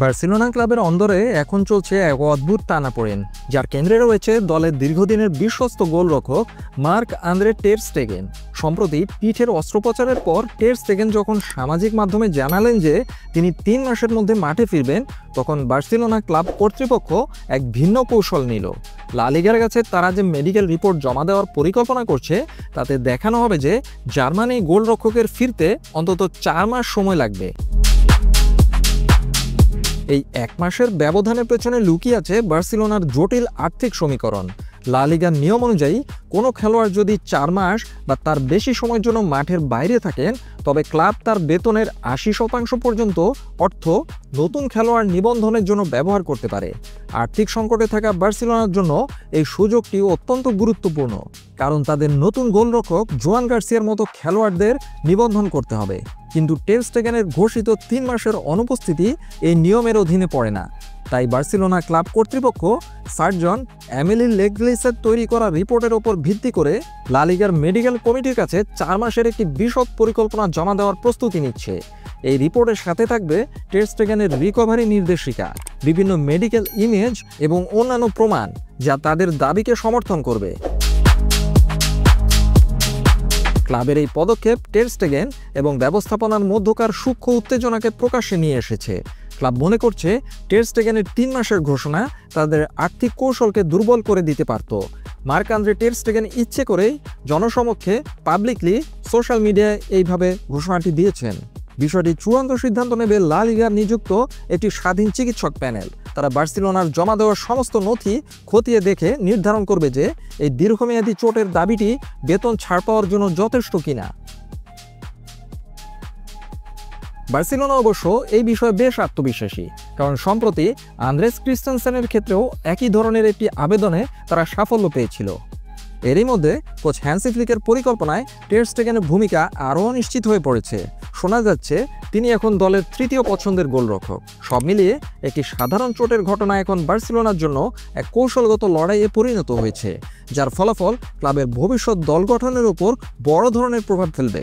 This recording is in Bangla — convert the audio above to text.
বার্সেলোনা ক্লাবের অন্দরে এখন চলছে এক অদ্ভুত টানাপোড়েন, যার কেন্দ্রে রয়েছে দলের দীর্ঘদিনের বিশ্বস্ত গোলরক্ষক মার্ক-আন্দ্রে টের স্টেগেন। সম্প্রতি পিঠের অস্ত্রোপচারের পর টের স্টেগেন যখন সামাজিক মাধ্যমে জানালেন যে তিনি 3 মাসের মধ্যে মাঠে ফিরবেন, তখন বার্সেলোনা ক্লাব কর্তৃপক্ষ এক ভিন্ন কৌশল নিল। লা লিগার কাছে তারা যে মেডিকেল রিপোর্ট জমা দেওয়ার পরিকল্পনা করছে, তাতে দেখানো হবে যে জার্মানি গোলরক্ষকের ফিরতে অন্তত 4 মাস সময় লাগবে। এই 1 মাসের ব্যবধানের পেছনে লুকিয়ে আছে বার্সেলোনার জটিল আর্থিক সমীকরণ। লা লিগার নিয়ম অনুযায়ী কোনো খেলোয়াড় যদি 4 মাস বা তার বেশি সময়ের জন্য মাঠের বাইরে থাকেন, তবে ক্লাব তার বেতনের 80% পর্যন্ত অর্থ নতুন খেলোয়াড় নিবন্ধনের জন্য ব্যবহার করতে পারে। আর্থিক সংকটে থাকা বার্সেলোনার জন্য এই সুযোগটি অত্যন্ত গুরুত্বপূর্ণ, কারণ তাদের নতুন গোলরক্ষক জোয়ান গার্সিয়ার মতো খেলোয়াড়দের নিবন্ধন করতে হবে। কিন্তু টের স্টেগেনের ঘোষিত 3 মাসের অনুপস্থিতি এই নিয়মের অধীনে পড়ে না। তাই বার্সেলোনা ক্লাব কর্তৃপক্ষ সার্জন এমিলি লেগলিসের তৈরি করা রিপোর্টের ওপর ভিত্তি করে লা লিগার মেডিকেল কমিটির কাছে 4 মাসের একটি বিশদ পরিকল্পনা জমা দেওয়ার প্রস্তুতি নিচ্ছে। এই রিপোর্টের সাথে থাকবে টের স্টেগেনের রিকভারি নির্দেশিকা, বিভিন্ন মেডিকেল ইমেজ এবং অন্যান্য প্রমাণ যা তাদের দাবিকে সমর্থন করবে। ক্লাবের এই পদক্ষেপ টের স্টেগেন এবং ব্যবস্থাপনার মধ্যকার সূক্ষ্ম উত্তেজনাকে প্রকাশ্যে নিয়ে এসেছে। ক্লাব মনে করছে টের স্টেগেনের 3 মাসের ঘোষণা তাদের আর্থিক কৌশলকে দুর্বল করে দিতে পারত। মার্ক-আন্দ্রে টের স্টেগেন ইচ্ছে করেই জনসমক্ষে পাবলিকলি সোশ্যাল মিডিয়ায় এইভাবে ঘোষণাটি দিয়েছেন। বিষয়টি চূড়ান্ত সিদ্ধান্ত নেবে লা লিগার নিযুক্ত একটি স্বাধীন চিকিৎসক প্যানেল। তারা বার্সেলোনার জমা দেওয়া সমস্ত নথি খতিয়ে দেখে নির্ধারণ করবে যে এই দীর্ঘমেয়াদী চোটের দাবিটি বেতন ছাড় পাওয়ার জন্য যথেষ্ট কিনা। বার্সেলোনা অবশ্য এই বিষয়ে বেশ আত্মবিশ্বাসী, কারণ সম্প্রতি আন্দ্রেস ক্রিস্টেনসেনের ক্ষেত্রেও একই ধরনের একটি আবেদনে তারা সাফল্য পেয়েছিল। এরই মধ্যে কোচ হ্যান্সি ফ্লিকের পরিকল্পনায় টের স্টেগেনের ভূমিকা আরও অনিশ্চিত হয়ে পড়েছে। শোনা যাচ্ছে তিনি এখন দলের 3য় পছন্দের গোলরক্ষক। সব মিলিয়ে একটি সাধারণ চোটের ঘটনা এখন বার্সেলোনার জন্য এক কৌশলগত লড়াইয়ে পরিণত হয়েছে, যার ফলাফল ক্লাবের ভবিষ্যৎ দল গঠনের উপর বড় ধরনের প্রভাব ফেলবে।